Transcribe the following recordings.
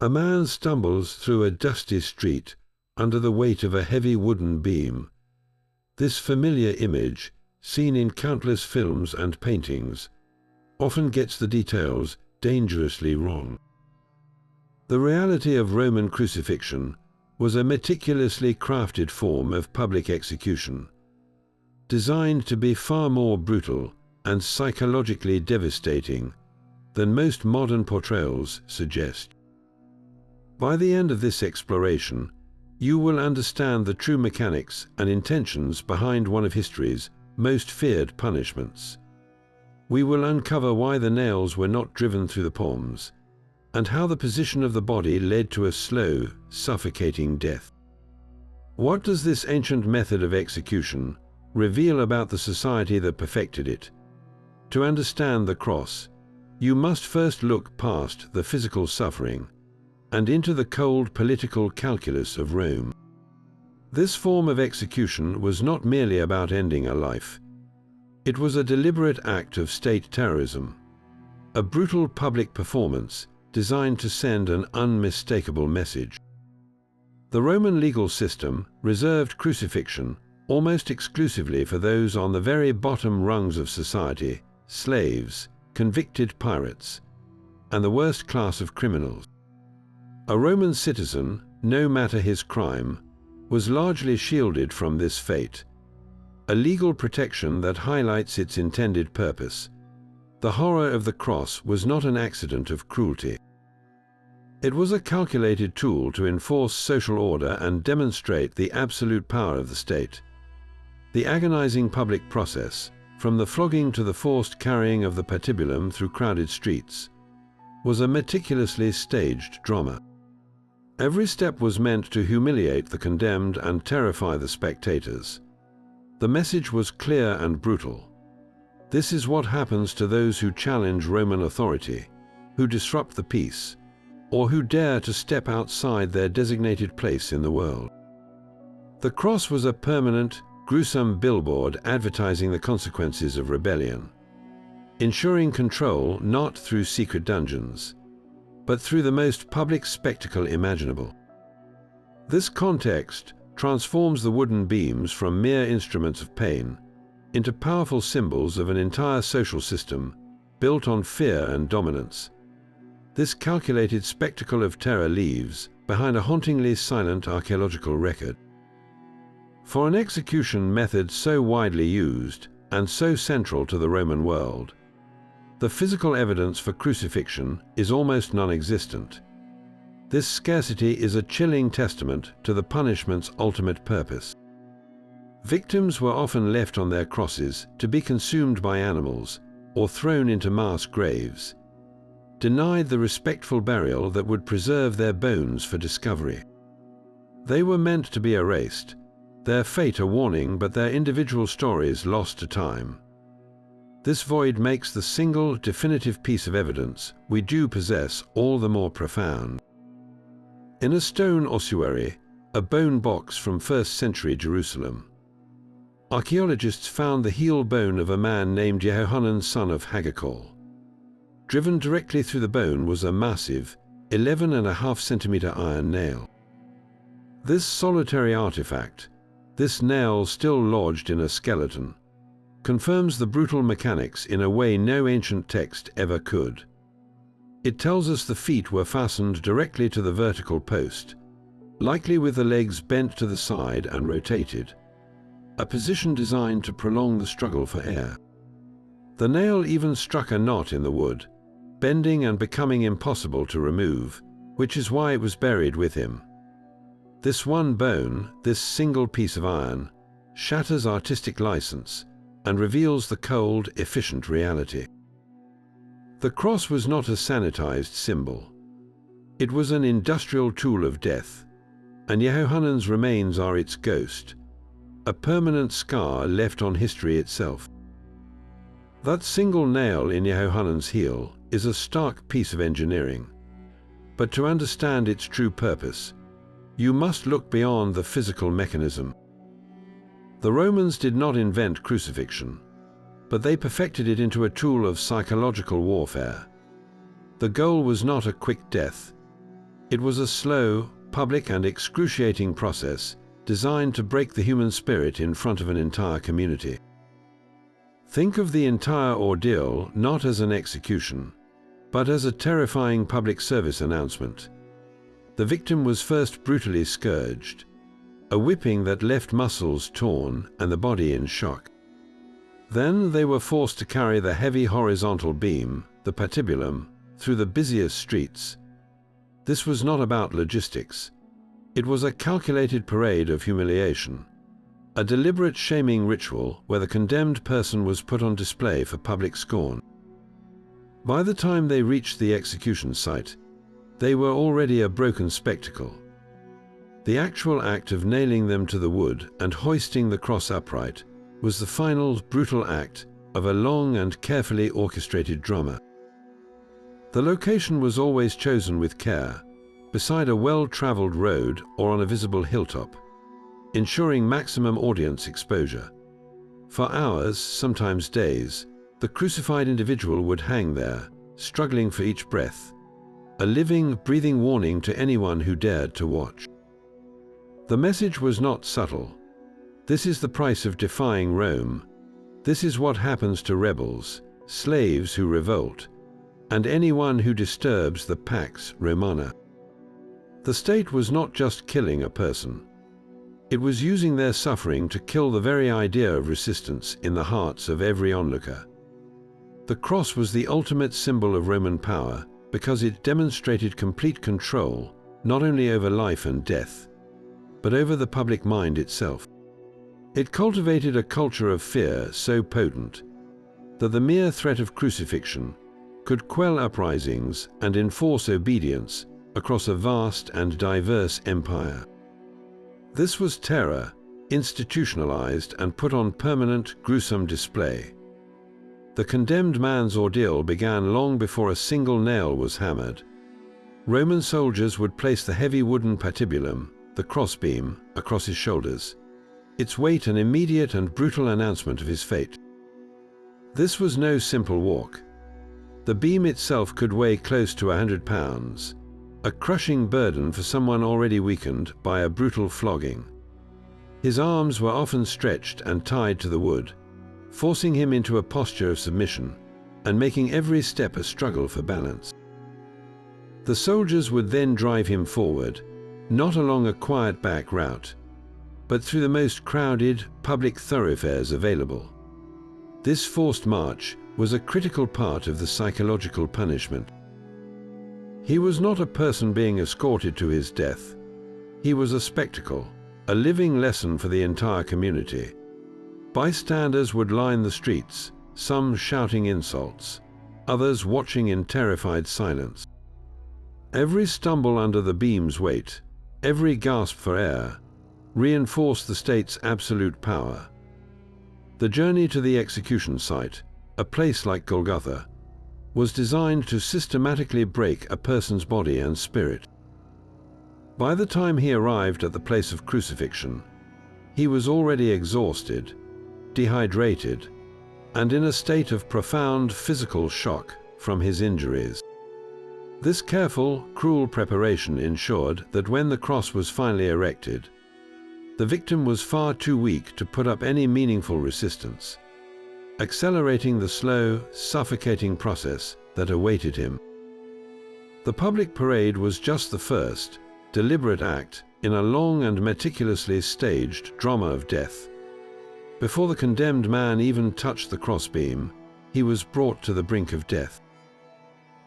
A man stumbles through a dusty street under the weight of a heavy wooden beam. This familiar image, seen in countless films and paintings, often gets the details dangerously wrong. The reality of Roman crucifixion was a meticulously crafted form of public execution, designed to be far more brutal and psychologically devastating than most modern portrayals suggest. By the end of this exploration, you will understand the true mechanics and intentions behind one of history's most feared punishments. We will uncover why the nails were not driven through the palms, and how the position of the body led to a slow, suffocating death. What does this ancient method of execution reveal about the society that perfected it? To understand the cross, you must first look past the physical suffering and into the cold political calculus of Rome. This form of execution was not merely about ending a life. It was a deliberate act of state terrorism, a brutal public performance designed to send an unmistakable message. The Roman legal system reserved crucifixion almost exclusively for those on the very bottom rungs of society, slaves, convicted pirates, and the worst class of criminals. A Roman citizen, no matter his crime, was largely shielded from this fate, a legal protection that highlights its intended purpose. The horror of the cross was not an accident of cruelty. It was a calculated tool to enforce social order and demonstrate the absolute power of the state. The agonizing public process, from the flogging to the forced carrying of the patibulum through crowded streets, was a meticulously staged drama. Every step was meant to humiliate the condemned and terrify the spectators. The message was clear and brutal. This is what happens to those who challenge Roman authority, who disrupt the peace, or who dare to step outside their designated place in the world. The cross was a permanent, gruesome billboard advertising the consequences of rebellion, ensuring control not through secret dungeons, but through the most public spectacle imaginable. This context transforms the wooden beams from mere instruments of pain into powerful symbols of an entire social system built on fear and dominance. This calculated spectacle of terror leaves behind a hauntingly silent archaeological record. For an execution method so widely used and so central to the Roman world, the physical evidence for crucifixion is almost non-existent. This scarcity is a chilling testament to the punishment's ultimate purpose. Victims were often left on their crosses to be consumed by animals or thrown into mass graves, denied the respectful burial that would preserve their bones for discovery. They were meant to be erased, their fate a warning, but their individual stories lost to time. This void makes the single definitive piece of evidence we do possess all the more profound. In a stone ossuary, a bone box from 1st century Jerusalem, archaeologists found the heel bone of a man named Yehohanan, son of Haggakol. Driven directly through the bone was a massive, 11.5 centimeter iron nail. This solitary artifact, this nail still lodged in a skeleton, confirms the brutal mechanics in a way no ancient text ever could. It tells us the feet were fastened directly to the vertical post, likely with the legs bent to the side and rotated, a position designed to prolong the struggle for air. The nail even struck a knot in the wood, bending and becoming impossible to remove, which is why it was buried with him. This one bone, this single piece of iron, shatters artistic license and reveals the cold, efficient reality. The cross was not a sanitized symbol. It was an industrial tool of death, and Yehohanan's remains are its ghost, a permanent scar left on history itself. That single nail in Yehohanan's heel is a stark piece of engineering, but to understand its true purpose, you must look beyond the physical mechanism. The Romans did not invent crucifixion, but they perfected it into a tool of psychological warfare. The goal was not a quick death. It was a slow, public and excruciating process designed to break the human spirit in front of an entire community. Think of the entire ordeal not as an execution, but as a terrifying public service announcement. The victim was first brutally scourged, a whipping that left muscles torn and the body in shock. Then they were forced to carry the heavy horizontal beam, the patibulum, through the busiest streets. This was not about logistics. It was a calculated parade of humiliation, a deliberate shaming ritual where the condemned person was put on display for public scorn. By the time they reached the execution site, they were already a broken spectacle. The actual act of nailing them to the wood and hoisting the cross upright was the final brutal act of a long and carefully orchestrated drama. The location was always chosen with care, beside a well-traveled road or on a visible hilltop, ensuring maximum audience exposure. For hours, sometimes days, the crucified individual would hang there, struggling for each breath, a living, breathing warning to anyone who dared to watch. The message was not subtle. This is the price of defying Rome. This is what happens to rebels, slaves who revolt, and anyone who disturbs the Pax Romana. The state was not just killing a person. It was using their suffering to kill the very idea of resistance in the hearts of every onlooker. The cross was the ultimate symbol of Roman power because it demonstrated complete control not only over life and death, but over the public mind itself. It cultivated a culture of fear so potent that the mere threat of crucifixion could quell uprisings and enforce obedience across a vast and diverse empire. This was terror, institutionalized and put on permanent, gruesome display. The condemned man's ordeal began long before a single nail was hammered. Roman soldiers would place the heavy wooden patibulum, the crossbeam, across his shoulders, its weight an immediate and brutal announcement of his fate. This was no simple walk. The beam itself could weigh close to 100 pounds, a crushing burden for someone already weakened by a brutal flogging. His arms were often stretched and tied to the wood, forcing him into a posture of submission and making every step a struggle for balance. The soldiers would then drive him forward, not along a quiet back route, but through the most crowded public thoroughfares available. This forced march was a critical part of the psychological punishment. He was not a person being escorted to his death. He was a spectacle, a living lesson for the entire community. Bystanders would line the streets, some shouting insults, others watching in terrified silence. Every stumble under the beam's weight, every gasp for air, reinforced the state's absolute power. The journey to the execution site, a place like Golgotha, was designed to systematically break a person's body and spirit. By the time he arrived at the place of crucifixion, he was already exhausted, dehydrated, and in a state of profound physical shock from his injuries. This careful, cruel preparation ensured that when the cross was finally erected, the victim was far too weak to put up any meaningful resistance, accelerating the slow, suffocating process that awaited him. The public parade was just the first, deliberate act in a long and meticulously staged drama of death. Before the condemned man even touched the crossbeam, he was brought to the brink of death.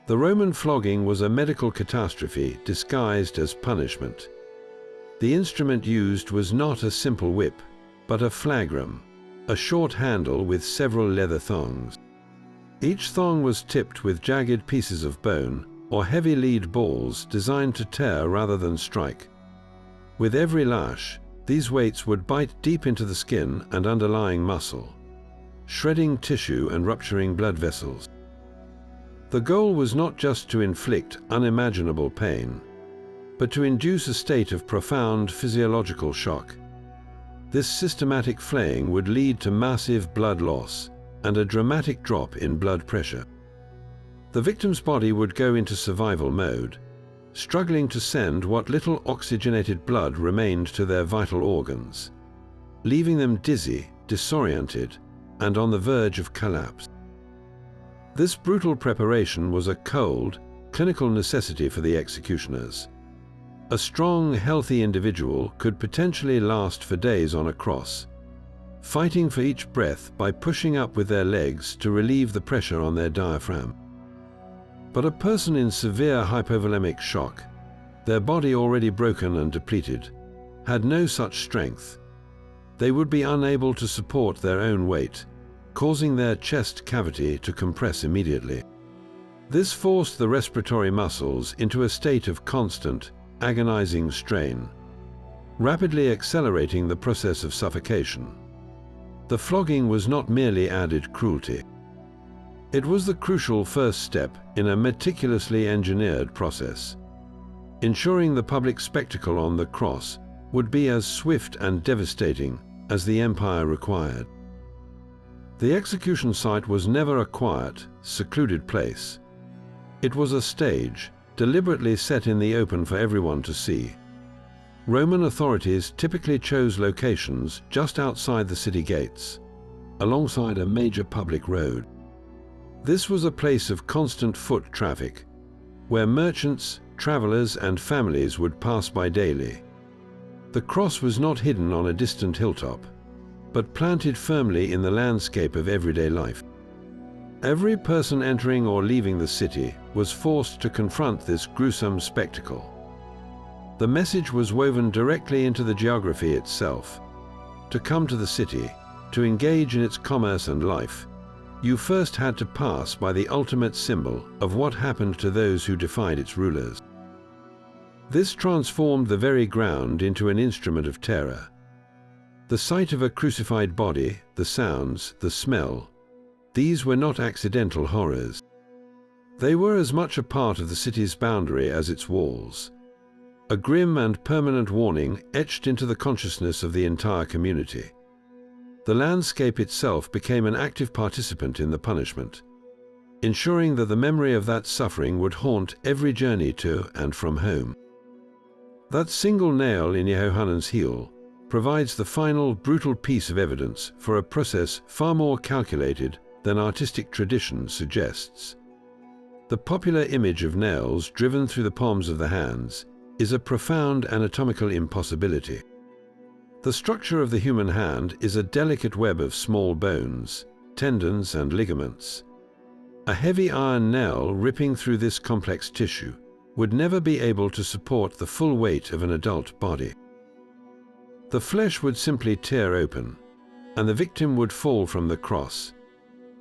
The Roman flogging was a medical catastrophe disguised as punishment. The instrument used was not a simple whip, but a flagrum, a short handle with several leather thongs. Each thong was tipped with jagged pieces of bone or heavy lead balls designed to tear rather than strike. With every lash, these weights would bite deep into the skin and underlying muscle, shredding tissue and rupturing blood vessels. The goal was not just to inflict unimaginable pain, but to induce a state of profound physiological shock. This systematic flaying would lead to massive blood loss and a dramatic drop in blood pressure. The victim's body would go into survival mode, struggling to send what little oxygenated blood remained to their vital organs, leaving them dizzy, disoriented, and on the verge of collapse. This brutal preparation was a cold, clinical necessity for the executioners. A strong, healthy individual could potentially last for days on a cross, fighting for each breath by pushing up with their legs to relieve the pressure on their diaphragm. But a person in severe hypovolemic shock, their body already broken and depleted, had no such strength. They would be unable to support their own weight, causing their chest cavity to compress immediately. This forced the respiratory muscles into a state of constant, agonizing strain, rapidly accelerating the process of suffocation. The flogging was not merely added cruelty. It was the crucial first step in a meticulously engineered process, ensuring the public spectacle on the cross would be as swift and devastating as the empire required. The execution site was never a quiet, secluded place. It was a stage, deliberately set in the open for everyone to see. Roman authorities typically chose locations just outside the city gates, alongside a major public road. This was a place of constant foot traffic, where merchants, travelers, and families would pass by daily. The cross was not hidden on a distant hilltop, but planted firmly in the landscape of everyday life. Every person entering or leaving the city was forced to confront this gruesome spectacle. The message was woven directly into the geography itself. To come to the city, to engage in its commerce and life, you first had to pass by the ultimate symbol of what happened to those who defied its rulers. This transformed the very ground into an instrument of terror. The sight of a crucified body, the sounds, the smell, these were not accidental horrors. They were as much a part of the city's boundary as its walls, a grim and permanent warning etched into the consciousness of the entire community. The landscape itself became an active participant in the punishment, ensuring that the memory of that suffering would haunt every journey to and from home. That single nail in Yehohanan's heel provides the final brutal piece of evidence for a process far more calculated than artistic tradition suggests. The popular image of nails driven through the palms of the hands is a profound anatomical impossibility. The structure of the human hand is a delicate web of small bones, tendons, and ligaments. A heavy iron nail ripping through this complex tissue would never be able to support the full weight of an adult body. The flesh would simply tear open, and the victim would fall from the cross.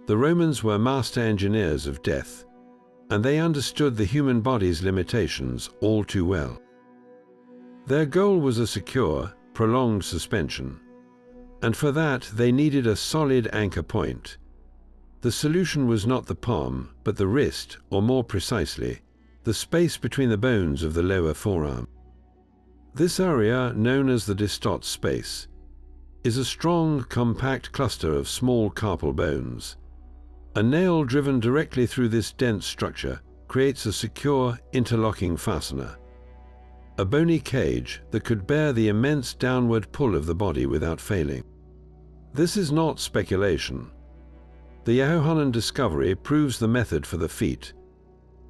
The Romans were master engineers of death, and they understood the human body's limitations all too well. Their goal was a secure, prolonged suspension, and for that they needed a solid anchor point. The solution was not the palm, but the wrist, or more precisely, the space between the bones of the lower forearm. This area, known as the distot space, is a strong, compact cluster of small carpal bones. A nail driven directly through this dense structure creates a secure, interlocking fastener, a bony cage that could bear the immense downward pull of the body without failing. This is not speculation. The Yehohanan discovery proves the method for the feat,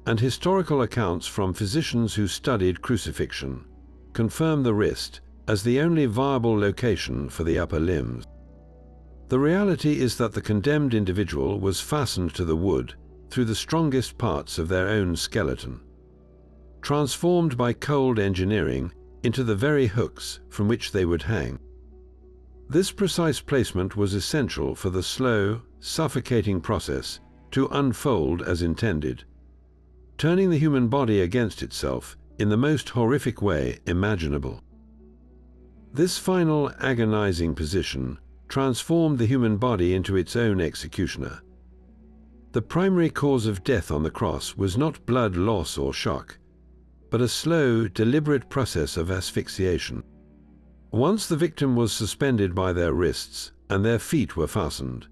and historical accounts from physicians who studied crucifixion confirm the wrist as the only viable location for the upper limbs. The reality is that the condemned individual was fastened to the wood through the strongest parts of their own skeleton, transformed by cold engineering into the very hooks from which they would hang. This precise placement was essential for the slow, suffocating process to unfold as intended, turning the human body against itself in the most horrific way imaginable. This final agonizing position transformed the human body into its own executioner. The primary cause of death on the cross was not blood loss or shock, but a slow, deliberate process of asphyxiation. Once the victim was suspended by their wrists and their feet were fastened,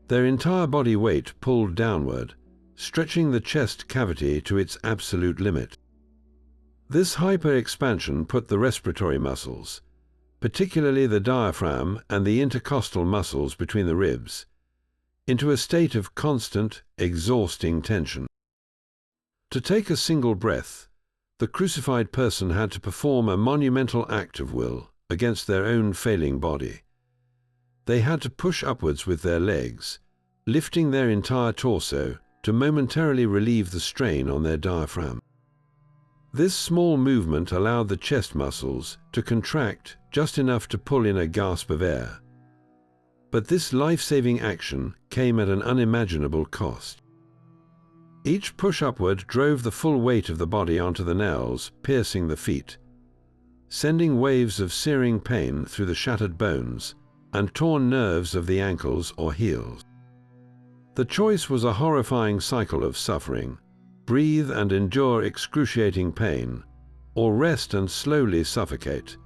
their entire body weight pulled downward, stretching the chest cavity to its absolute limit. This hyper-expansion put the respiratory muscles, particularly the diaphragm and the intercostal muscles between the ribs, into a state of constant, exhausting tension. To take a single breath, the crucified person had to perform a monumental act of will against their own failing body. They had to push upwards with their legs, lifting their entire torso to momentarily relieve the strain on their diaphragm. This small movement allowed the chest muscles to contract just enough to pull in a gasp of air. But this life-saving action came at an unimaginable cost. Each push upward drove the full weight of the body onto the nails, piercing the feet, sending waves of searing pain through the shattered bones and torn nerves of the ankles or heels. The choice was a horrifying cycle of suffering: breathe and endure excruciating pain, or rest and slowly suffocate.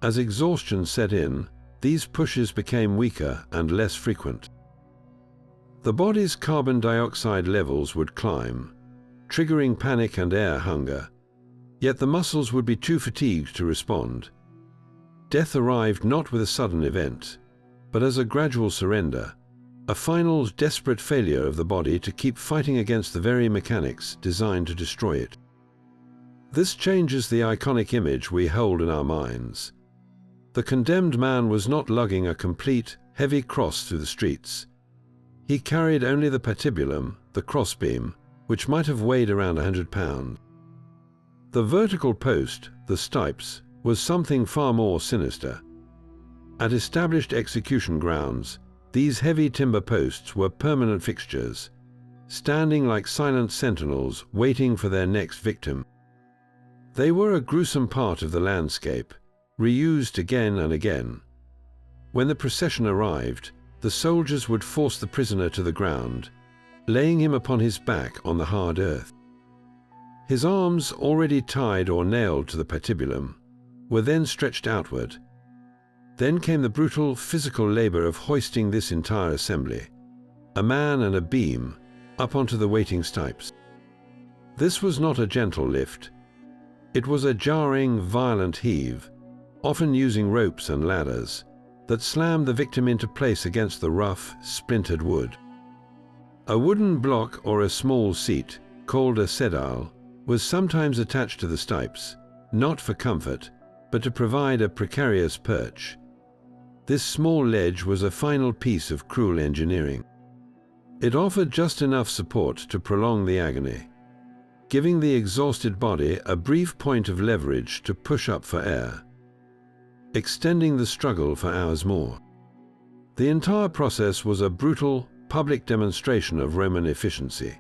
As exhaustion set in, these pushes became weaker and less frequent. The body's carbon dioxide levels would climb, triggering panic and air hunger, yet the muscles would be too fatigued to respond. Death arrived not with a sudden event, but as a gradual surrender, a final desperate failure of the body to keep fighting against the very mechanics designed to destroy it. This changes the iconic image we hold in our minds. The condemned man was not lugging a complete, heavy cross through the streets. He carried only the patibulum, the crossbeam, which might have weighed around 100 pounds. The vertical post, the stipes, was something far more sinister. At established execution grounds, these heavy timber posts were permanent fixtures, standing like silent sentinels waiting for their next victim. They were a gruesome part of the landscape, reused again and again. When the procession arrived, the soldiers would force the prisoner to the ground, laying him upon his back on the hard earth. His arms, already tied or nailed to the patibulum, were then stretched outward. Then came the brutal physical labor of hoisting this entire assembly, a man and a beam, up onto the waiting stipes. This was not a gentle lift. It was a jarring, violent heave, often using ropes and ladders, that slammed the victim into place against the rough, splintered wood. A wooden block or a small seat, called a sedile, was sometimes attached to the stipes, not for comfort, but to provide a precarious perch. This small ledge was a final piece of cruel engineering. It offered just enough support to prolong the agony, giving the exhausted body a brief point of leverage to push up for air, extending the struggle for hours more. The entire process was a brutal, public demonstration of Roman efficiency.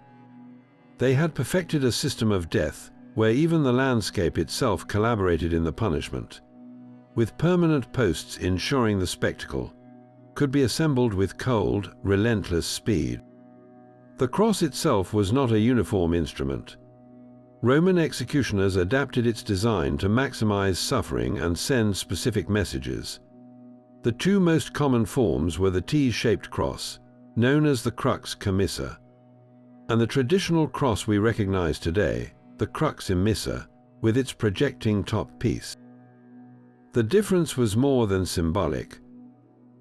They had perfected a system of death where even the landscape itself collaborated in the punishment, with permanent posts ensuring the spectacle could be assembled with cold, relentless speed. The cross itself was not a uniform instrument. Roman executioners adapted its design to maximize suffering and send specific messages. The two most common forms were the T-shaped cross, known as the crux commissa, and the traditional cross we recognize today, the crux immissa, with its projecting top piece. The difference was more than symbolic.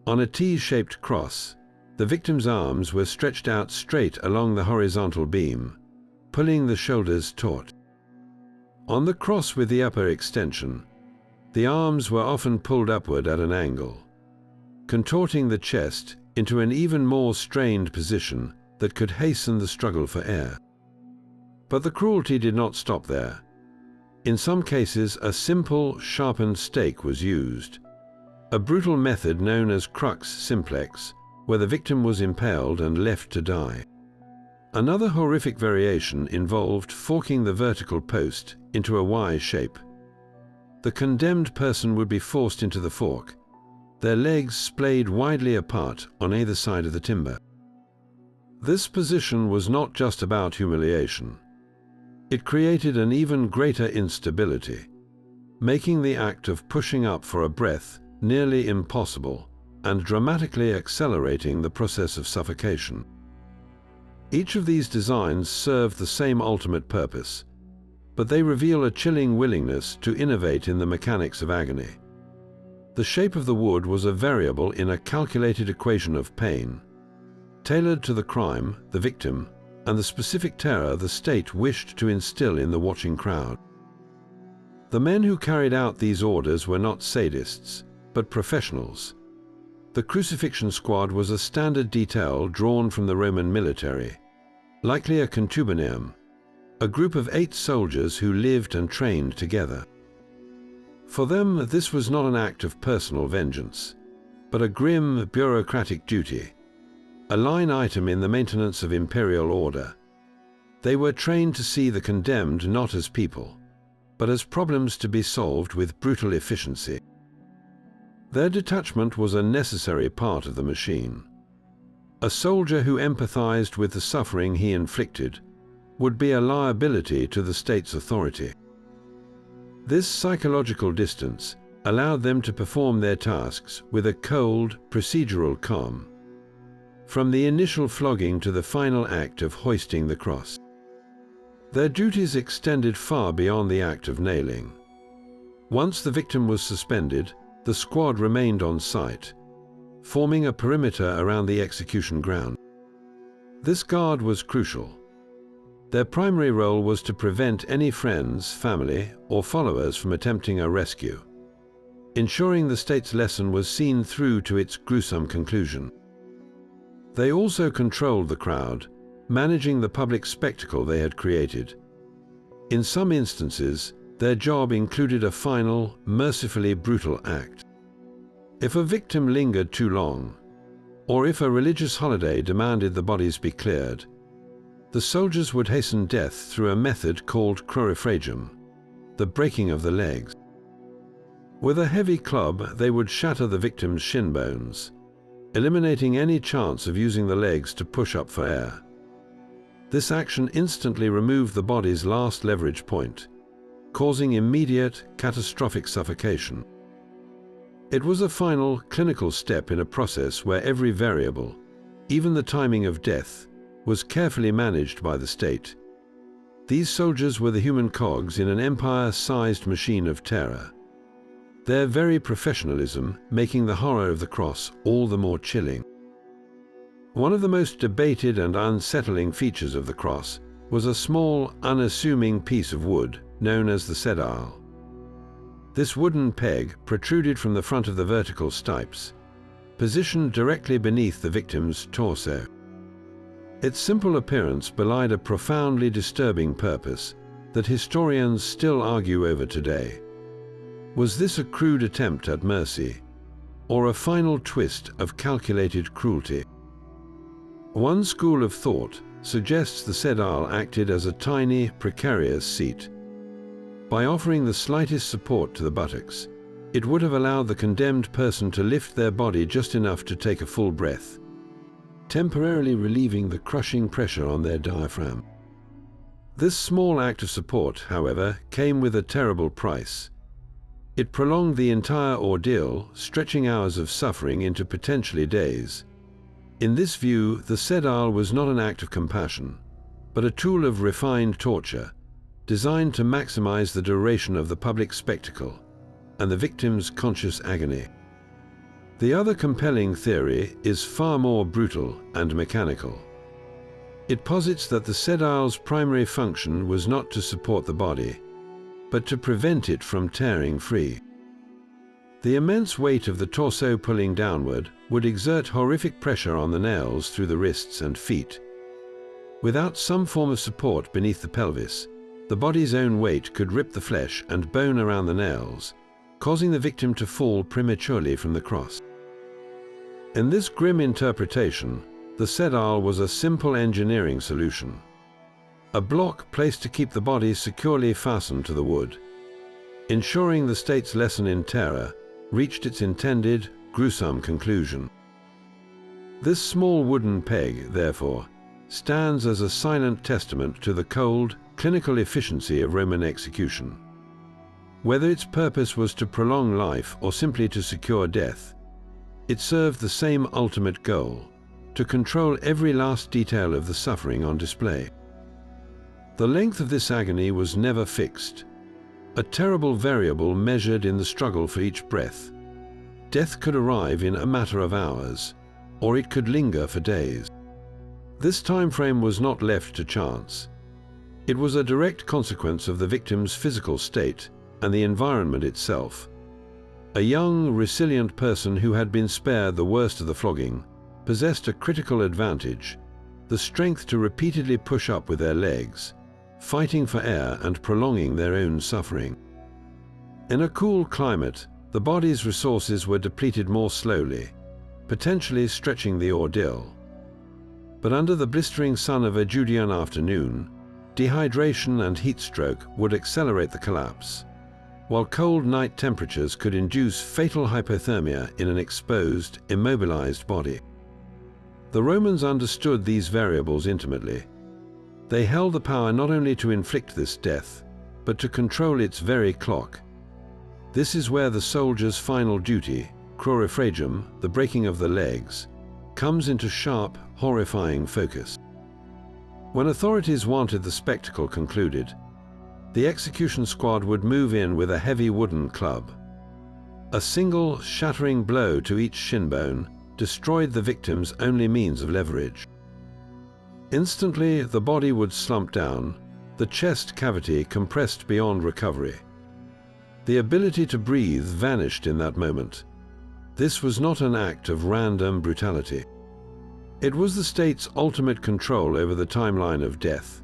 On a T-shaped cross, the victim's arms were stretched out straight along the horizontal beam, pulling the shoulders taut. On the cross with the upper extension, the arms were often pulled upward at an angle, contorting the chest into an even more strained position that could hasten the struggle for air. But the cruelty did not stop there. In some cases, a simple, sharpened stake was used, a brutal method known as crux simplex, where the victim was impaled and left to die. Another horrific variation involved forking the vertical post into a Y shape. The condemned person would be forced into the fork, their legs splayed widely apart on either side of the timber. This position was not just about humiliation. It created an even greater instability, making the act of pushing up for a breath nearly impossible and dramatically accelerating the process of suffocation. Each of these designs served the same ultimate purpose: but they reveal a chilling willingness to innovate in the mechanics of agony. The shape of the wood was a variable in a calculated equation of pain, tailored to the crime, the victim, and the specific terror the state wished to instill in the watching crowd. The men who carried out these orders were not sadists, but professionals. The crucifixion squad was a standard detail drawn from the Roman military, likely a contubernium, a group of 8 soldiers who lived and trained together. For them, this was not an act of personal vengeance, but a grim bureaucratic duty, a line item in the maintenance of imperial order. They were trained to see the condemned not as people, but as problems to be solved with brutal efficiency. Their detachment was a necessary part of the machine. A soldier who empathized with the suffering he inflicted would be a liability to the state's authority. This psychological distance allowed them to perform their tasks with a cold, procedural calm, from the initial flogging to the final act of hoisting the cross. Their duties extended far beyond the act of nailing. Once the victim was suspended, the squad remained on site, forming a perimeter around the execution ground. This guard was crucial. Their primary role was to prevent any friends, family, or followers from attempting a rescue, ensuring the state's lesson was seen through to its gruesome conclusion. They also controlled the crowd, managing the public spectacle they had created. In some instances, their job included a final, mercifully brutal act. If a victim lingered too long, or if a religious holiday demanded the bodies be cleared, the soldiers would hasten death through a method called Crucifixion, the breaking of the legs. With a heavy club, they would shatter the victim's shin bones, eliminating any chance of using the legs to push up for air. This action instantly removed the body's last leverage point, causing immediate, catastrophic suffocation. It was a final, clinical step in a process where every variable, even the timing of death, was carefully managed by the state. These soldiers were the human cogs in an empire-sized machine of terror, their very professionalism making the horror of the cross all the more chilling. One of the most debated and unsettling features of the cross was a small, unassuming piece of wood known as the sedile. This wooden peg protruded from the front of the vertical stipes, positioned directly beneath the victim's torso. Its simple appearance belied a profoundly disturbing purpose that historians still argue over today. Was this a crude attempt at mercy, or a final twist of calculated cruelty? One school of thought suggests the sedile acted as a tiny, precarious seat. By offering the slightest support to the buttocks, it would have allowed the condemned person to lift their body just enough to take a full breath, temporarily relieving the crushing pressure on their diaphragm. This small act of support, however, came with a terrible price. It prolonged the entire ordeal, stretching hours of suffering into potentially days. In this view, the sedile was not an act of compassion, but a tool of refined torture, designed to maximize the duration of the public spectacle and the victim's conscious agony. The other compelling theory is far more brutal and mechanical. It posits that the sedile's primary function was not to support the body, but to prevent it from tearing free. The immense weight of the torso pulling downward would exert horrific pressure on the nails through the wrists and feet. Without some form of support beneath the pelvis, the body's own weight could rip the flesh and bone around the nails, causing the victim to fall prematurely from the cross. In this grim interpretation, the sedile was a simple engineering solution. A block placed to keep the body securely fastened to the wood, ensuring the state's lesson in terror reached its intended, gruesome conclusion. This small wooden peg, therefore, stands as a silent testament to the cold, clinical efficiency of Roman execution. Whether its purpose was to prolong life or simply to secure death, it served the same ultimate goal: to control every last detail of the suffering on display. The length of this agony was never fixed, a terrible variable measured in the struggle for each breath. Death could arrive in a matter of hours, or it could linger for days. This time frame was not left to chance. It was a direct consequence of the victim's physical state and the environment itself. A young, resilient person who had been spared the worst of the flogging possessed a critical advantage: the strength to repeatedly push up with their legs, fighting for air and prolonging their own suffering. In a cool climate, the body's resources were depleted more slowly, potentially stretching the ordeal. But under the blistering sun of a Judean afternoon, dehydration and heat stroke would accelerate the collapse, while cold night temperatures could induce fatal hypothermia in an exposed, immobilized body. The Romans understood these variables intimately. They held the power not only to inflict this death, but to control its very clock. This is where the soldier's final duty, Crucifixion, the breaking of the legs, comes into sharp, horrifying focus. When authorities wanted the spectacle concluded, the execution squad would move in with a heavy wooden club. A single, shattering blow to each shin bone destroyed the victim's only means of leverage. Instantly, the body would slump down, the chest cavity compressed beyond recovery. The ability to breathe vanished in that moment. This was not an act of random brutality. It was the state's ultimate control over the timeline of death,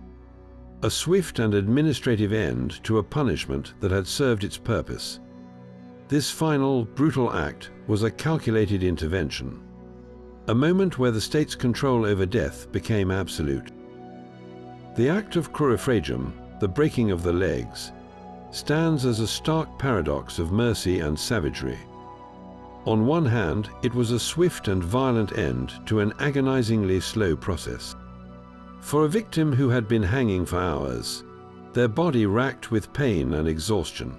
a swift and administrative end to a punishment that had served its purpose. This final, brutal act was a calculated intervention, a moment where the state's control over death became absolute. The act of Crucifixion, the breaking of the legs, stands as a stark paradox of mercy and savagery. On one hand, it was a swift and violent end to an agonizingly slow process. For a victim who had been hanging for hours, their body racked with pain and exhaustion,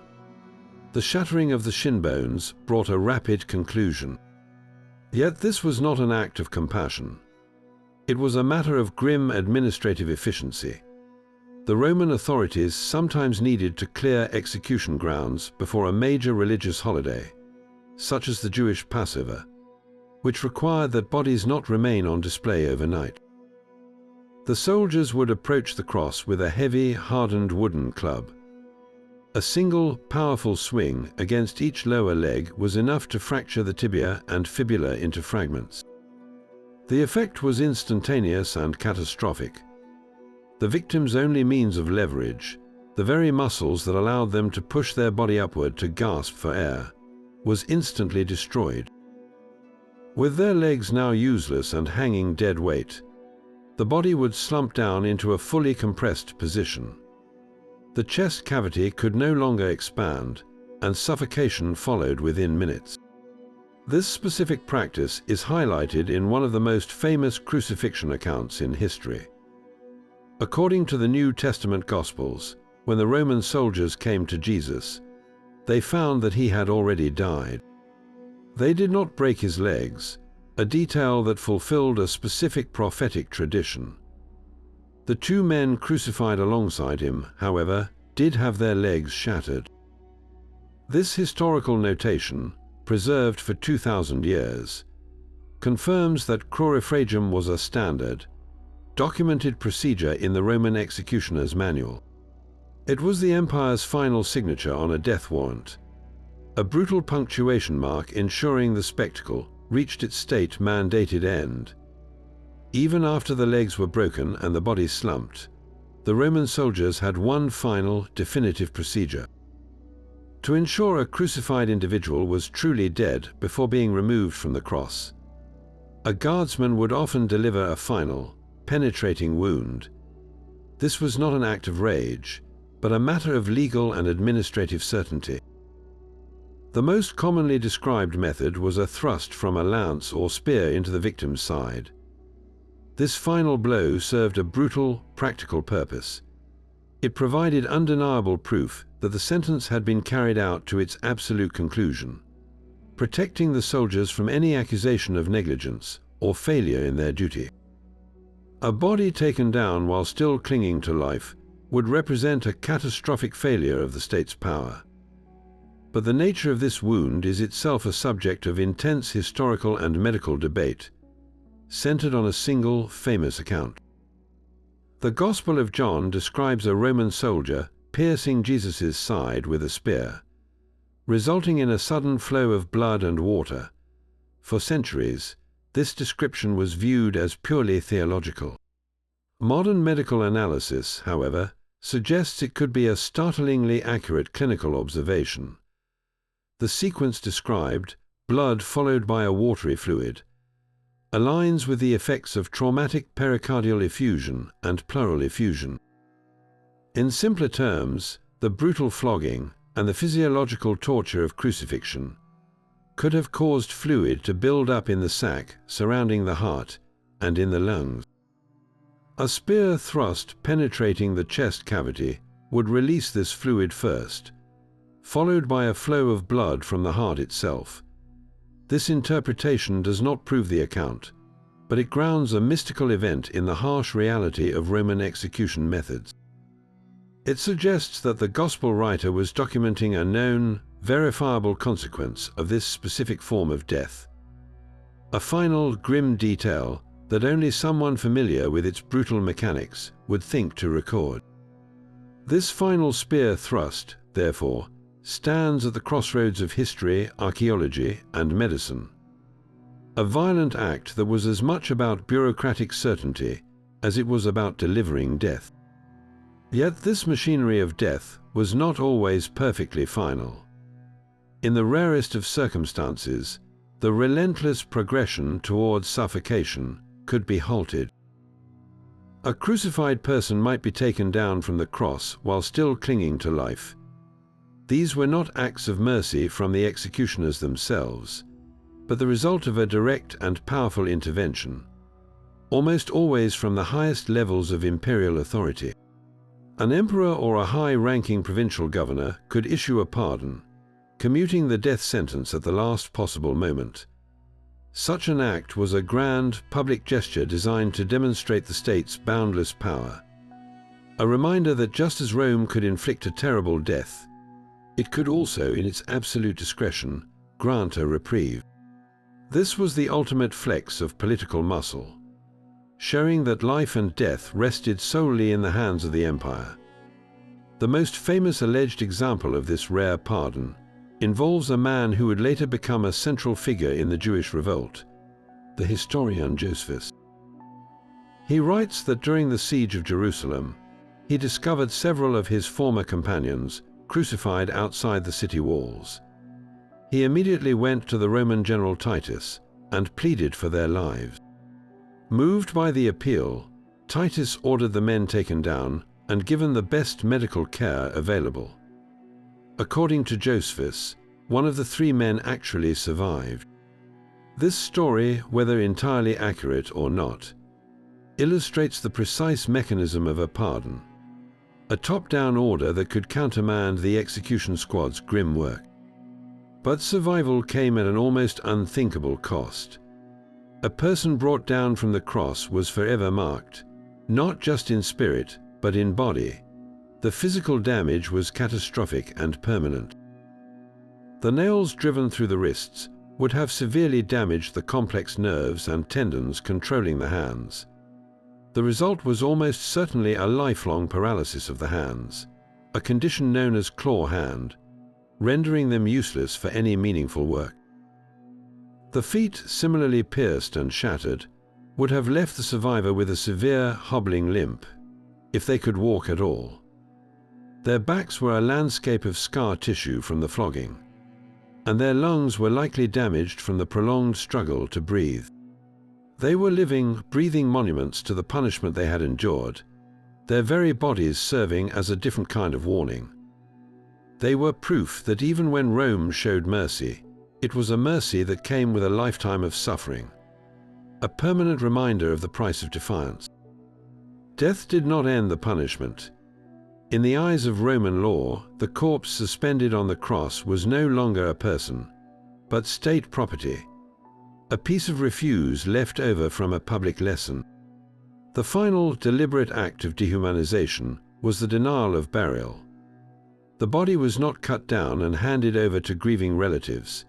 the shattering of the shin bones brought a rapid conclusion. Yet this was not an act of compassion. It was a matter of grim administrative efficiency. The Roman authorities sometimes needed to clear execution grounds before a major religious holiday, such as the Jewish Passover, which required that bodies not remain on display overnight. The soldiers would approach the cross with a heavy, hardened wooden club. A single, powerful swing against each lower leg was enough to fracture the tibia and fibula into fragments. The effect was instantaneous and catastrophic. The victim's only means of leverage, the very muscles that allowed them to push their body upward to gasp for air, was instantly destroyed. With their legs now useless and hanging dead weight, the body would slump down into a fully compressed position. The chest cavity could no longer expand, and suffocation followed within minutes. This specific practice is highlighted in one of the most famous crucifixion accounts in history. According to the New Testament Gospels, when the Roman soldiers came to Jesus, they found that he had already died. They did not break his legs, a detail that fulfilled a specific prophetic tradition. The two men crucified alongside him, however, did have their legs shattered. This historical notation, preserved for 2,000 years, confirms that Crucifixion was a standard, documented procedure in the Roman executioner's manual. It was the empire's final signature on a death warrant, a brutal punctuation mark ensuring the spectacle reached its state-mandated end. Even after the legs were broken and the body slumped, the Roman soldiers had one final, definitive procedure. To ensure a crucified individual was truly dead before being removed from the cross, a guardsman would often deliver a final, penetrating wound. This was not an act of rage, but a matter of legal and administrative certainty. The most commonly described method was a thrust from a lance or spear into the victim's side. This final blow served a brutal, practical purpose. It provided undeniable proof that the sentence had been carried out to its absolute conclusion, protecting the soldiers from any accusation of negligence or failure in their duty. A body taken down while still clinging to life would represent a catastrophic failure of the state's power. But the nature of this wound is itself a subject of intense historical and medical debate, centered on a single famous account. The Gospel of John describes a Roman soldier piercing Jesus' side with a spear, resulting in a sudden flow of blood and water. For centuries, this description was viewed as purely theological. Modern medical analysis, however, suggests it could be a startlingly accurate clinical observation. The sequence described, blood followed by a watery fluid, aligns with the effects of traumatic pericardial effusion and pleural effusion. In simpler terms, the brutal flogging and the physiological torture of crucifixion could have caused fluid to build up in the sac surrounding the heart and in the lungs. A spear thrust penetrating the chest cavity would release this fluid first, followed by a flow of blood from the heart itself. This interpretation does not prove the account, but it grounds a mystical event in the harsh reality of Roman execution methods. It suggests that the Gospel writer was documenting a known, verifiable consequence of this specific form of death. A final, grim detail that only someone familiar with its brutal mechanics would think to record. This final spear thrust, therefore, stands at the crossroads of history, archaeology, and medicine. A violent act that was as much about bureaucratic certainty as it was about delivering death. Yet this machinery of death was not always perfectly final. In the rarest of circumstances, the relentless progression towards suffocation could be halted. A crucified person might be taken down from the cross while still clinging to life. These were not acts of mercy from the executioners themselves, but the result of a direct and powerful intervention, almost always from the highest levels of imperial authority. An emperor or a high-ranking provincial governor could issue a pardon, commuting the death sentence at the last possible moment. Such an act was a grand, public gesture designed to demonstrate the state's boundless power. A reminder that just as Rome could inflict a terrible death, it could also, in its absolute discretion, grant a reprieve. This was the ultimate flex of political muscle, showing that life and death rested solely in the hands of the empire. The most famous alleged example of this rare pardon involves a man who would later become a central figure in the Jewish revolt, the historian Josephus. He writes that during the siege of Jerusalem, he discovered several of his former companions crucified outside the city walls. He immediately went to the Roman general Titus and pleaded for their lives. Moved by the appeal, Titus ordered the men taken down and given the best medical care available. According to Josephus, one of the 3 men actually survived. This story, whether entirely accurate or not, illustrates the precise mechanism of a pardon, a top-down order that could countermand the execution squad's grim work. But survival came at an almost unthinkable cost. A person brought down from the cross was forever marked, not just in spirit, but in body. The physical damage was catastrophic and permanent. The nails driven through the wrists would have severely damaged the complex nerves and tendons controlling the hands. The result was almost certainly a lifelong paralysis of the hands, a condition known as claw hand, rendering them useless for any meaningful work. The feet, similarly pierced and shattered, would have left the survivor with a severe hobbling limp, if they could walk at all. Their backs were a landscape of scar tissue from the flogging, and their lungs were likely damaged from the prolonged struggle to breathe. They were living, breathing monuments to the punishment they had endured, their very bodies serving as a different kind of warning. They were proof that even when Rome showed mercy, it was a mercy that came with a lifetime of suffering, a permanent reminder of the price of defiance. Death did not end the punishment. In the eyes of Roman law, the corpse suspended on the cross was no longer a person, but state property, a piece of refuse left over from a public lesson. The final deliberate act of dehumanization was the denial of burial. The body was not cut down and handed over to grieving relatives.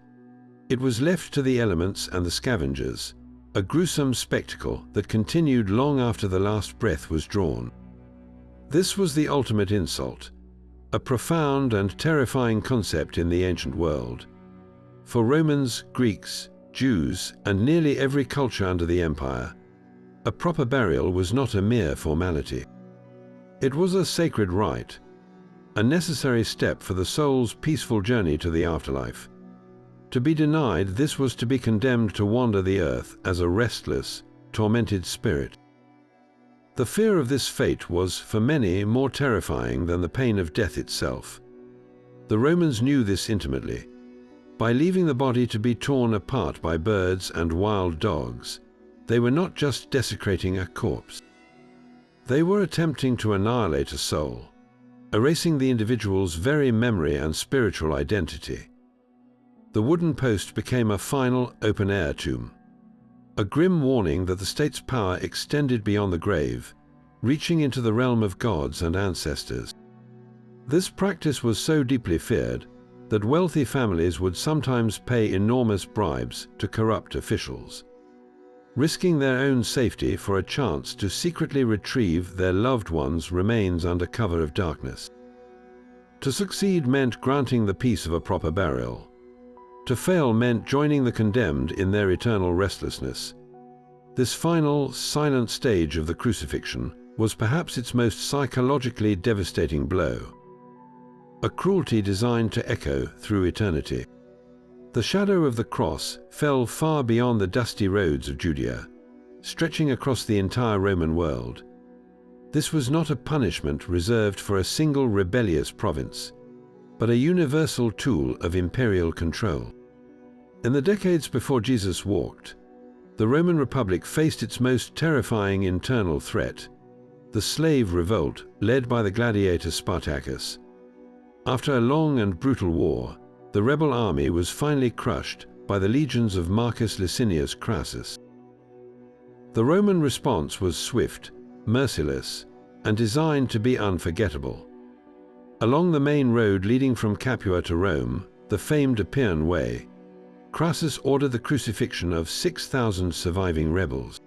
It was left to the elements and the scavengers, a gruesome spectacle that continued long after the last breath was drawn. This was the ultimate insult, a profound and terrifying concept in the ancient world. For Romans, Greeks, Jews, and nearly every culture under the empire, a proper burial was not a mere formality. It was a sacred rite, a necessary step for the soul's peaceful journey to the afterlife. To be denied this was to be condemned to wander the earth as a restless, tormented spirit. The fear of this fate was, for many, more terrifying than the pain of death itself. The Romans knew this intimately. By leaving the body to be torn apart by birds and wild dogs, they were not just desecrating a corpse. They were attempting to annihilate a soul, erasing the individual's very memory and spiritual identity. The wooden post became a final open-air tomb, a grim warning that the state's power extended beyond the grave, reaching into the realm of gods and ancestors. This practice was so deeply feared that wealthy families would sometimes pay enormous bribes to corrupt officials, risking their own safety for a chance to secretly retrieve their loved one's remains under cover of darkness. To succeed meant granting the peace of a proper burial. To fail meant joining the condemned in their eternal restlessness. This final, silent stage of the crucifixion was perhaps its most psychologically devastating blow, a cruelty designed to echo through eternity. The shadow of the cross fell far beyond the dusty roads of Judea, stretching across the entire Roman world. This was not a punishment reserved for a single rebellious province, but a universal tool of imperial control. In the decades before Jesus walked, the Roman Republic faced its most terrifying internal threat, the slave revolt led by the gladiator Spartacus. After a long and brutal war, the rebel army was finally crushed by the legions of Marcus Licinius Crassus. The Roman response was swift, merciless, and designed to be unforgettable. Along the main road leading from Capua to Rome, the famed Appian Way, Crassus ordered the crucifixion of 6,000 surviving rebels.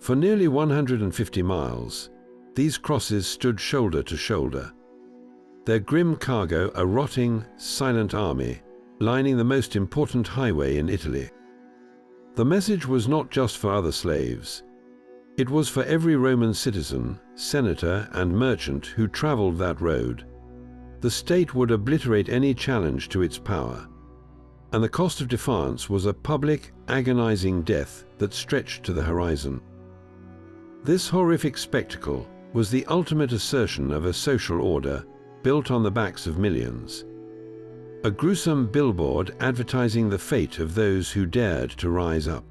For nearly 150 miles, these crosses stood shoulder to shoulder, their grim cargo a rotting, silent army lining the most important highway in Italy. The message was not just for other slaves. It was for every Roman citizen, senator, and merchant who traveled that road. The state would obliterate any challenge to its power, and the cost of defiance was a public, agonizing death that stretched to the horizon. This horrific spectacle was the ultimate assertion of a social order built on the backs of millions, a gruesome billboard advertising the fate of those who dared to rise up.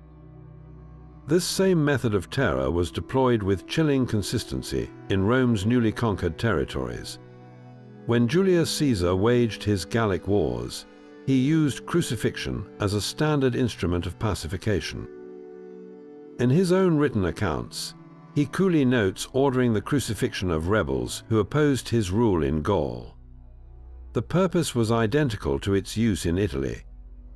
This same method of terror was deployed with chilling consistency in Rome's newly conquered territories. When Julius Caesar waged his Gallic wars, he used crucifixion as a standard instrument of pacification. In his own written accounts, he coolly notes ordering the crucifixion of rebels who opposed his rule in Gaul. The purpose was identical to its use in Italy,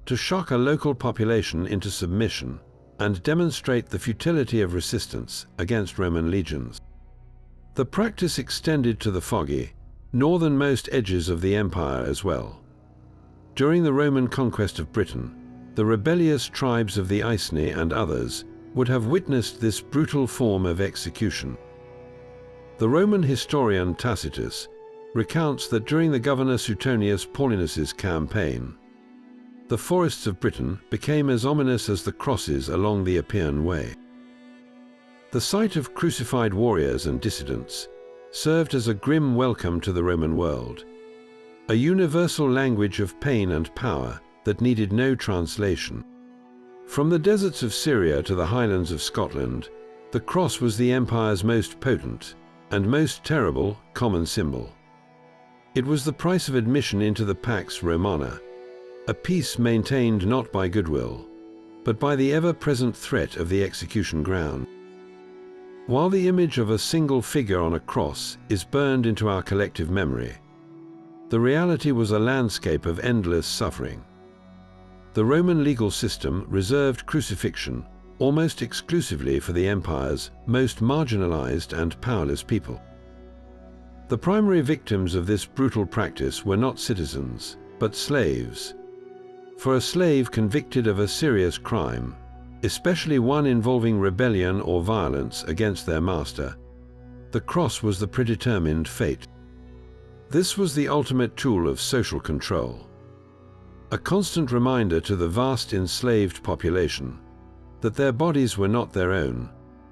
to shock a local population into submission and demonstrate the futility of resistance against Roman legions. The practice extended to the foggy, northernmost edges of the empire as well. During the Roman conquest of Britain, the rebellious tribes of the Iceni and others would have witnessed this brutal form of execution. The Roman historian Tacitus recounts that during the governor Suetonius Paulinus's campaign, the forests of Britain became as ominous as the crosses along the Appian Way. The sight of crucified warriors and dissidents served as a grim welcome to the Roman world, a universal language of pain and power that needed no translation. From the deserts of Syria to the highlands of Scotland, the cross was the empire's most potent and most terrible common symbol. It was the price of admission into the Pax Romana, a peace maintained not by goodwill, but by the ever-present threat of the execution ground. While the image of a single figure on a cross is burned into our collective memory, the reality was a landscape of endless suffering. The Roman legal system reserved crucifixion almost exclusively for the empire's most marginalized and powerless people. The primary victims of this brutal practice were not citizens, but slaves. For a slave convicted of a serious crime, especially one involving rebellion or violence against their master, the cross was the predetermined fate. This was the ultimate tool of social control, a constant reminder to the vast enslaved population that their bodies were not their own,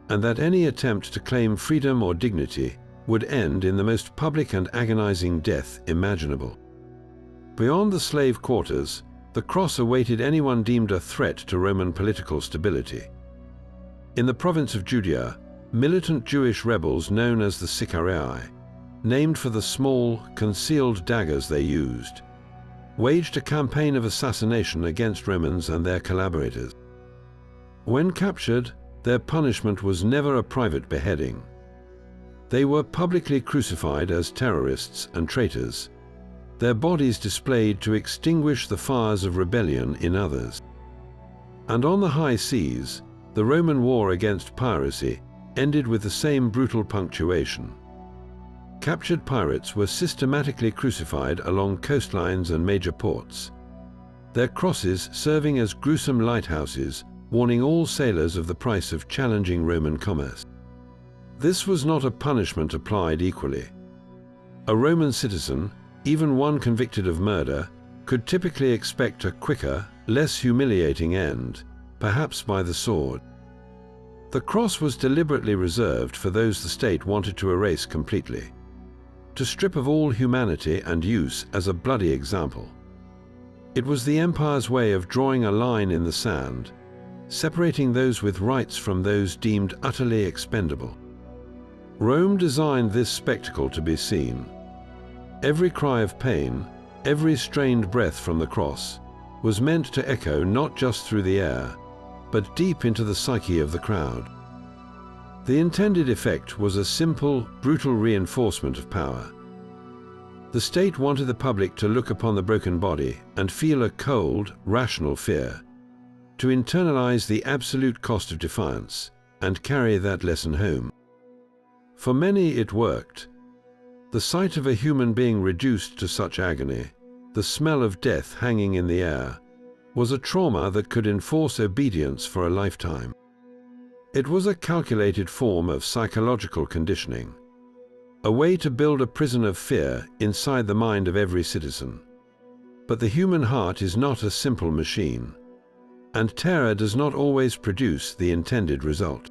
and that any attempt to claim freedom or dignity would end in the most public and agonizing death imaginable. Beyond the slave quarters, the cross awaited anyone deemed a threat to Roman political stability. In the province of Judea, militant Jewish rebels known as the Sicarii, named for the small, concealed daggers they used, waged a campaign of assassination against Romans and their collaborators. When captured, their punishment was never a private beheading. They were publicly crucified as terrorists and traitors, their bodies displayed to extinguish the fires of rebellion in others. And on the high seas, the Roman war against piracy ended with the same brutal punctuation. Captured pirates were systematically crucified along coastlines and major ports, their crosses serving as gruesome lighthouses, warning all sailors of the price of challenging Roman commerce. This was not a punishment applied equally. A Roman citizen, even one convicted of murder, could typically expect a quicker, less humiliating end, perhaps by the sword. The cross was deliberately reserved for those the state wanted to erase completely, to strip of all humanity and use as a bloody example. It was the empire's way of drawing a line in the sand, separating those with rights from those deemed utterly expendable. Rome designed this spectacle to be seen. Every cry of pain, every strained breath from the cross, was meant to echo not just through the air, but deep into the psyche of the crowd. The intended effect was a simple, brutal reinforcement of power. The state wanted the public to look upon the broken body and feel a cold, rational fear, to internalize the absolute cost of defiance and carry that lesson home. For many it worked. The sight of a human being reduced to such agony, the smell of death hanging in the air, was a trauma that could enforce obedience for a lifetime. It was a calculated form of psychological conditioning, a way to build a prison of fear inside the mind of every citizen. But the human heart is not a simple machine, and terror does not always produce the intended result.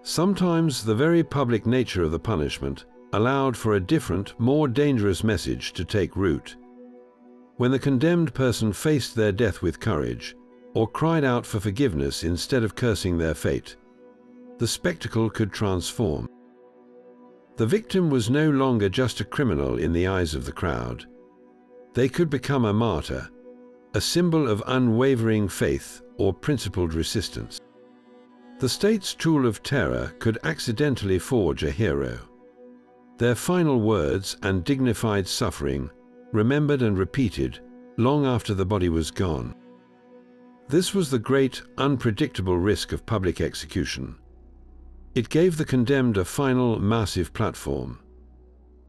Sometimes the very public nature of the punishment allowed for a different, more dangerous message to take root. When the condemned person faced their death with courage, or cried out for forgiveness instead of cursing their fate, the spectacle could transform. The victim was no longer just a criminal in the eyes of the crowd. They could become a martyr, a symbol of unwavering faith or principled resistance. The state's tool of terror could accidentally forge a hero. Their final words and dignified suffering remembered and repeated long after the body was gone. This was the great, unpredictable risk of public execution. It gave the condemned a final, massive platform.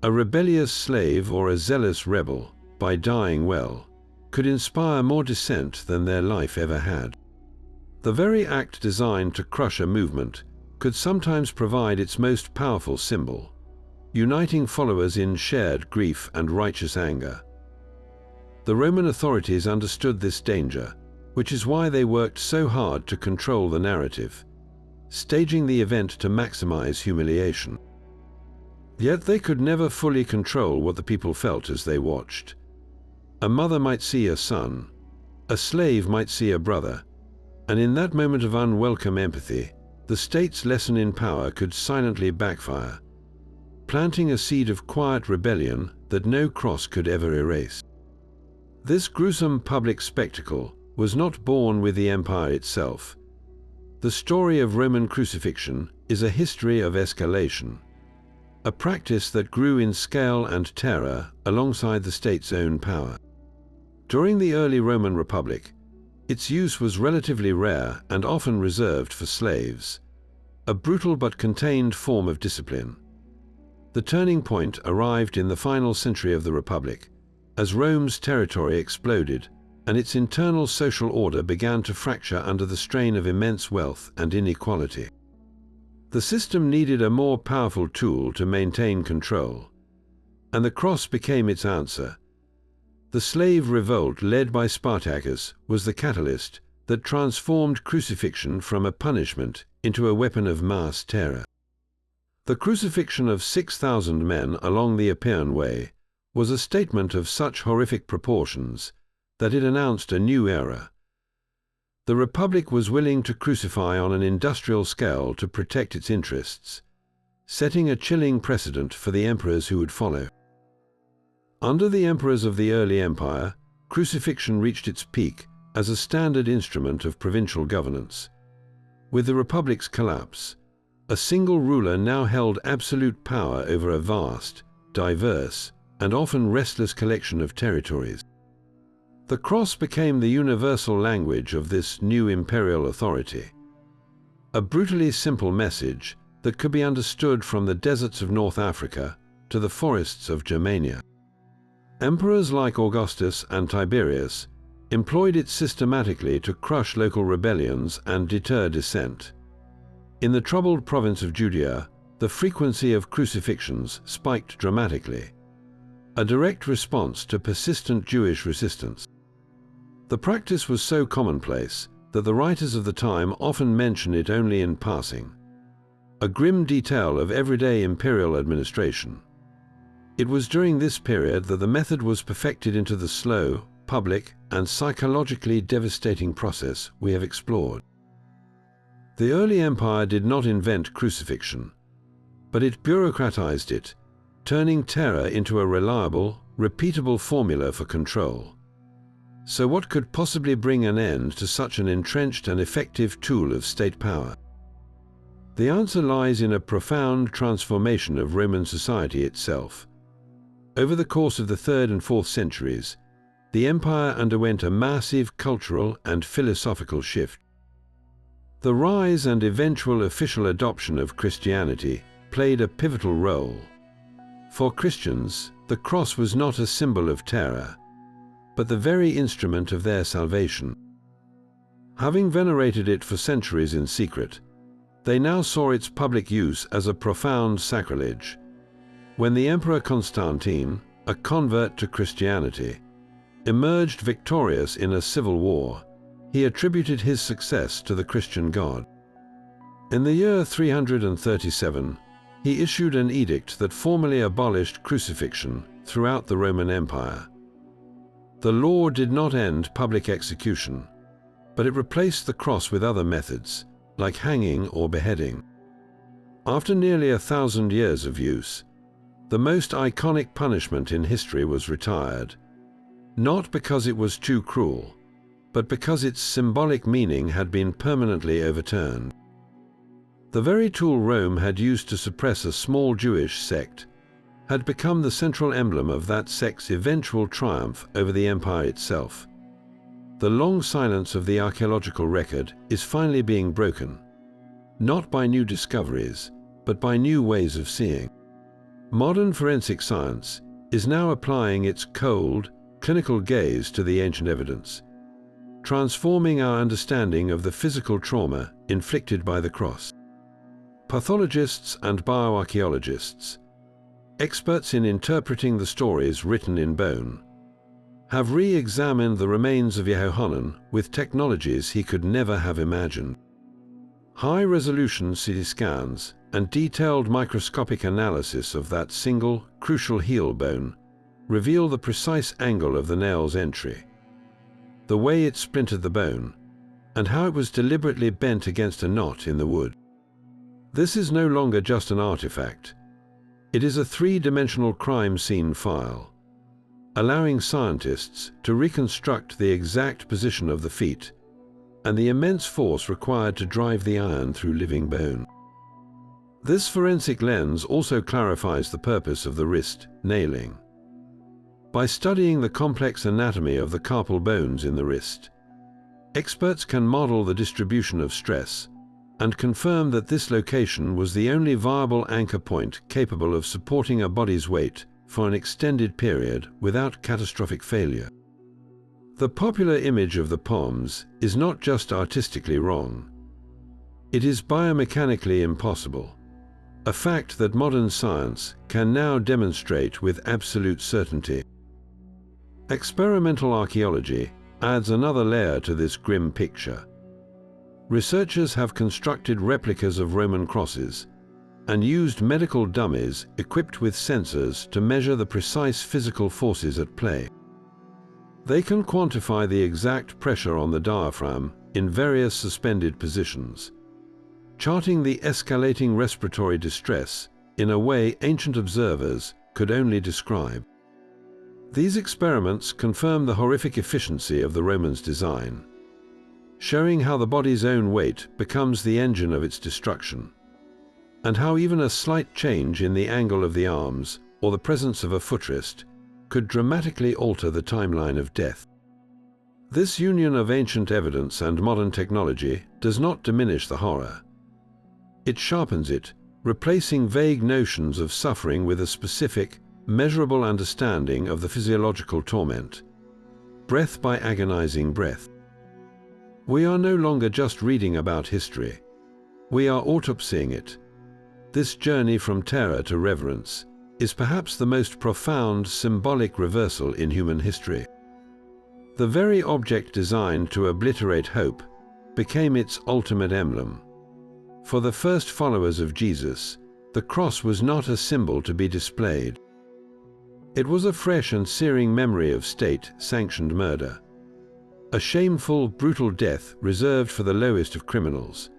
A rebellious slave or a zealous rebel, by dying well, could inspire more dissent than their life ever had. The very act designed to crush a movement could sometimes provide its most powerful symbol, uniting followers in shared grief and righteous anger. The Roman authorities understood this danger, which is why they worked so hard to control the narrative, staging the event to maximize humiliation. Yet they could never fully control what the people felt as they watched. A mother might see a son, a slave might see a brother, and in that moment of unwelcome empathy, the state's lesson in power could silently backfire, planting a seed of quiet rebellion that no cross could ever erase. This gruesome public spectacle was not born with the empire itself. The story of Roman crucifixion is a history of escalation, a practice that grew in scale and terror alongside the state's own power. During the early Roman Republic, its use was relatively rare and often reserved for slaves, a brutal but contained form of discipline. The turning point arrived in the final century of the Republic, as Rome's territory exploded and its internal social order began to fracture under the strain of immense wealth and inequality. The system needed a more powerful tool to maintain control, and the cross became its answer. The slave revolt led by Spartacus was the catalyst that transformed crucifixion from a punishment into a weapon of mass terror. The crucifixion of 6,000 men along the Appian Way was a statement of such horrific proportions that it announced a new era. The Republic was willing to crucify on an industrial scale to protect its interests, setting a chilling precedent for the emperors who would follow. Under the emperors of the early empire, crucifixion reached its peak as a standard instrument of provincial governance. With the Republic's collapse, a single ruler now held absolute power over a vast, diverse, and often restless collection of territories. The cross became the universal language of this new imperial authority, a brutally simple message that could be understood from the deserts of North Africa to the forests of Germania. Emperors like Augustus and Tiberius employed it systematically to crush local rebellions and deter dissent. In the troubled province of Judea, the frequency of crucifixions spiked dramatically, a direct response to persistent Jewish resistance. The practice was so commonplace that the writers of the time often mention it only in passing, a grim detail of everyday imperial administration. It was during this period that the method was perfected into the slow, public, and psychologically devastating process we have explored. The early empire did not invent crucifixion, but it bureaucratized it, turning terror into a reliable, repeatable formula for control. So what could possibly bring an end to such an entrenched and effective tool of state power? The answer lies in a profound transformation of Roman society itself. Over the course of the 3rd and 4th centuries, the empire underwent a massive cultural and philosophical shift. The rise and eventual official adoption of Christianity played a pivotal role. For Christians, the cross was not a symbol of terror, but the very instrument of their salvation. Having venerated it for centuries in secret, they now saw its public use as a profound sacrilege. When the Emperor Constantine, a convert to Christianity, emerged victorious in a civil war, he attributed his success to the Christian God. In the year 337, he issued an edict that formally abolished crucifixion throughout the Roman Empire. The law did not end public execution, but it replaced the cross with other methods, like hanging or beheading. After nearly 1,000 years of use, the most iconic punishment in history was retired, not because it was too cruel, but because its symbolic meaning had been permanently overturned. The very tool Rome had used to suppress a small Jewish sect had become the central emblem of that sect's eventual triumph over the empire itself. The long silence of the archaeological record is finally being broken, not by new discoveries, but by new ways of seeing. Modern forensic science is now applying its cold, clinical gaze to the ancient evidence, transforming our understanding of the physical trauma inflicted by the cross. Pathologists and bioarchaeologists, experts in interpreting the stories written in bone, have re-examined the remains of Yehohanan with technologies he could never have imagined. High-resolution CT scans and detailed microscopic analysis of that single, crucial heel bone reveal the precise angle of the nail's entry, the way it splintered the bone, and how it was deliberately bent against a knot in the wood. This is no longer just an artifact. It is a three-dimensional crime scene file, allowing scientists to reconstruct the exact position of the feet, and the immense force required to drive the iron through living bone. This forensic lens also clarifies the purpose of the wrist nailing. By studying the complex anatomy of the carpal bones in the wrist, experts can model the distribution of stress and confirm that this location was the only viable anchor point capable of supporting a body's weight for an extended period without catastrophic failure. The popular image of the palms is not just artistically wrong. It is biomechanically impossible, a fact that modern science can now demonstrate with absolute certainty. Experimental archaeology adds another layer to this grim picture. Researchers have constructed replicas of Roman crosses and used medical dummies equipped with sensors to measure the precise physical forces at play. They can quantify the exact pressure on the diaphragm in various suspended positions, charting the escalating respiratory distress in a way ancient observers could only describe. These experiments confirm the horrific efficiency of the Romans' design, showing how the body's own weight becomes the engine of its destruction, and how even a slight change in the angle of the arms or the presence of a footrest could dramatically alter the timeline of death. This union of ancient evidence and modern technology does not diminish the horror. It sharpens it, replacing vague notions of suffering with a specific, measurable understanding of the physiological torment, breath by agonizing breath. We are no longer just reading about history. We are autopsying it. This journey from terror to reverence is perhaps the most profound symbolic reversal in human history. The very object designed to obliterate hope became its ultimate emblem. For the first followers of Jesus, the cross was not a symbol to be displayed. It was a fresh and searing memory of state-sanctioned murder, a shameful, brutal death reserved for the lowest of criminals.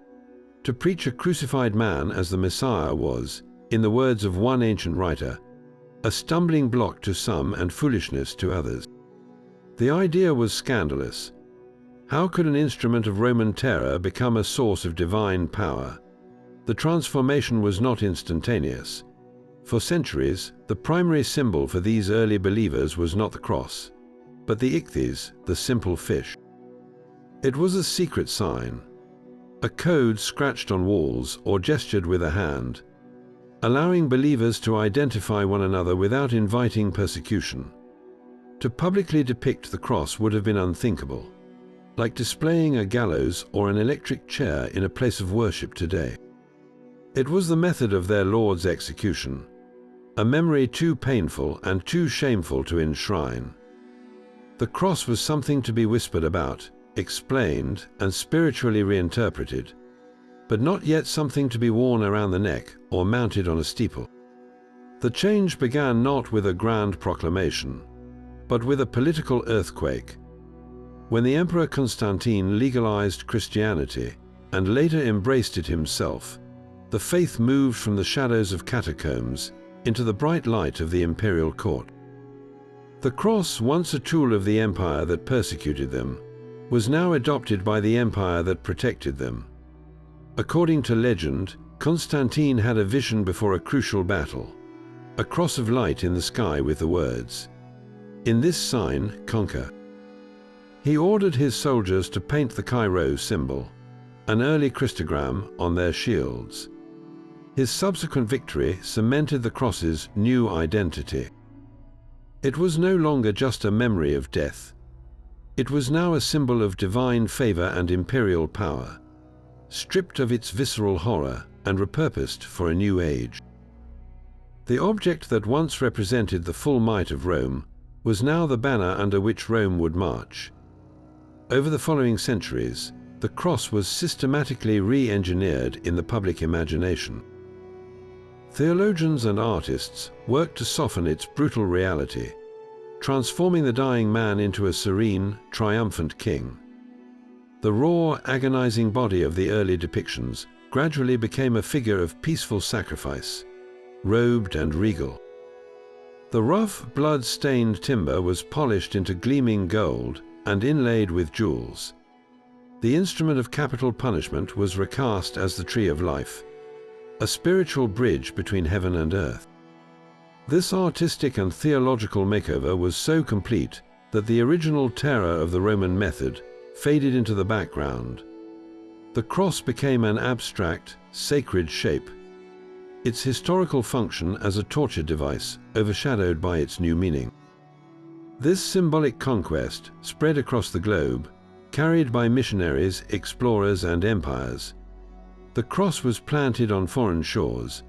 To preach a crucified man as the Messiah was, in the words of one ancient writer, a stumbling block to some and foolishness to others. The idea was scandalous. How could an instrument of Roman terror become a source of divine power? The transformation was not instantaneous. For centuries, the primary symbol for these early believers was not the cross, but the ichthys, the simple fish. It was a secret sign, a code scratched on walls or gestured with a hand, allowing believers to identify one another without inviting persecution. To publicly depict the cross would have been unthinkable, like displaying a gallows or an electric chair in a place of worship today. It was the method of their Lord's execution, a memory too painful and too shameful to enshrine. The cross was something to be whispered about, explained, and spiritually reinterpreted, but not yet something to be worn around the neck or mounted on a steeple. The change began not with a grand proclamation, but with a political earthquake. When the Emperor Constantine legalized Christianity and later embraced it himself, the faith moved from the shadows of catacombs into the bright light of the imperial court. The cross, once a tool of the empire that persecuted them, was now adopted by the empire that protected them. According to legend, Constantine had a vision before a crucial battle, a cross of light in the sky with the words, "In this sign, conquer." He ordered his soldiers to paint the Chi-Rho symbol, an early Christogram, on their shields. His subsequent victory cemented the cross's new identity. It was no longer just a memory of death. It was now a symbol of divine favor and imperial power, stripped of its visceral horror and repurposed for a new age. The object that once represented the full might of Rome was now the banner under which Rome would march. Over the following centuries, the cross was systematically re-engineered in the public imagination. Theologians and artists worked to soften its brutal reality, transforming the dying man into a serene, triumphant king. The raw, agonizing body of the early depictions gradually became a figure of peaceful sacrifice, robed and regal. The rough, blood-stained timber was polished into gleaming gold and inlaid with jewels. the instrument of capital punishment was recast as the tree of life, a spiritual bridge between heaven and earth. This artistic and theological makeover was so complete that the original terror of the Roman method faded into the background. The cross became an abstract, sacred shape, its historical function as a torture device overshadowed by its new meaning. This symbolic conquest spread across the globe, carried by missionaries, explorers, and empires. The cross was planted on foreign shores,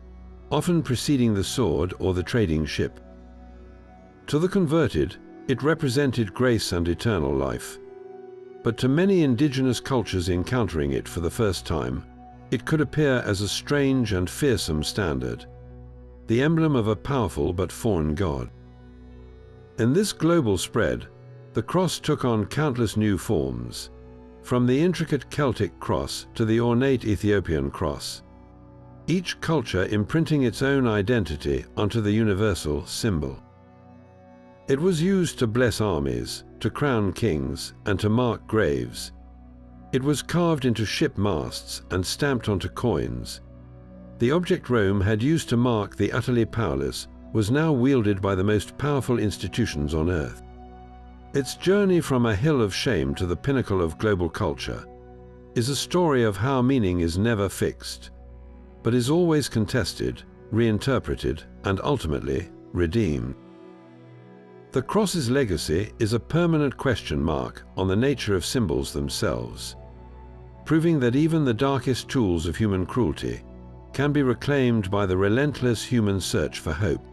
often preceding the sword or the trading ship. To the converted, it represented grace and eternal life. But to many indigenous cultures encountering it for the first time, it could appear as a strange and fearsome standard, the emblem of a powerful but foreign god. In this global spread, the cross took on countless new forms, from the intricate Celtic cross to the ornate Ethiopian cross, each culture imprinting its own identity onto the universal symbol. It was used to bless armies, to crown kings, and to mark graves. It was carved into ship masts and stamped onto coins. The object Rome had used to mark the utterly powerless was now wielded by the most powerful institutions on earth. Its journey from a hill of shame to the pinnacle of global culture is a story of how meaning is never fixed, but is always contested, reinterpreted, and ultimately redeemed. The cross's legacy is a permanent question mark on the nature of symbols themselves, proving that even the darkest tools of human cruelty can be reclaimed by the relentless human search for hope.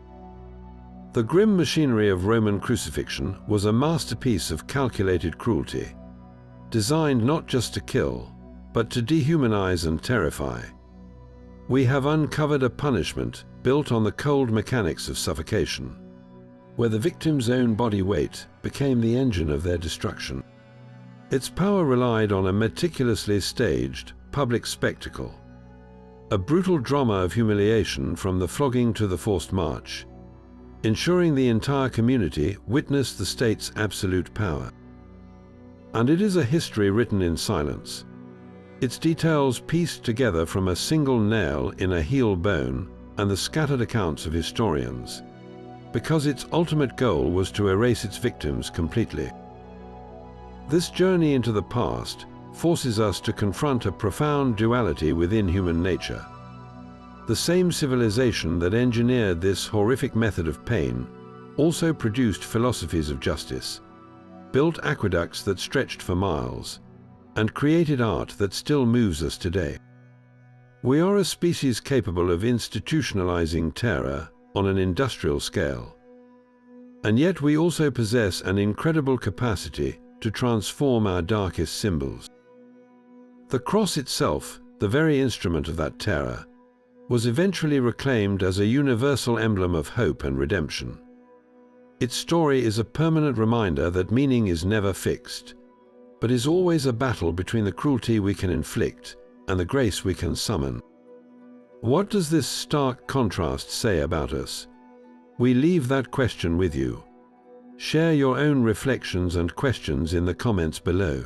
The grim machinery of Roman crucifixion was a masterpiece of calculated cruelty, designed not just to kill, but to dehumanize and terrify. We have uncovered a punishment built on the cold mechanics of suffocation, where the victim's own body weight became the engine of their destruction. Its power relied on a meticulously staged public spectacle, a brutal drama of humiliation from the flogging to the forced march, ensuring the entire community witnessed the state's absolute power. And it is a history written in silence, its details pieced together from a single nail in a heel bone and the scattered accounts of historians, because its ultimate goal was to erase its victims completely. This journey into the past forces us to confront a profound duality within human nature. The same civilization that engineered this horrific method of pain also produced philosophies of justice, built aqueducts that stretched for miles, and created art that still moves us today. We are a species capable of institutionalizing terror on an industrial scale, and yet we also possess an incredible capacity to transform our darkest symbols. The cross itself, the very instrument of that terror, was eventually reclaimed as a universal emblem of hope and redemption. Its story is a permanent reminder that meaning is never fixed, but is always a battle between the cruelty we can inflict and the grace we can summon. What does this stark contrast say about us? We leave that question with you. Share your own reflections and questions in the comments below.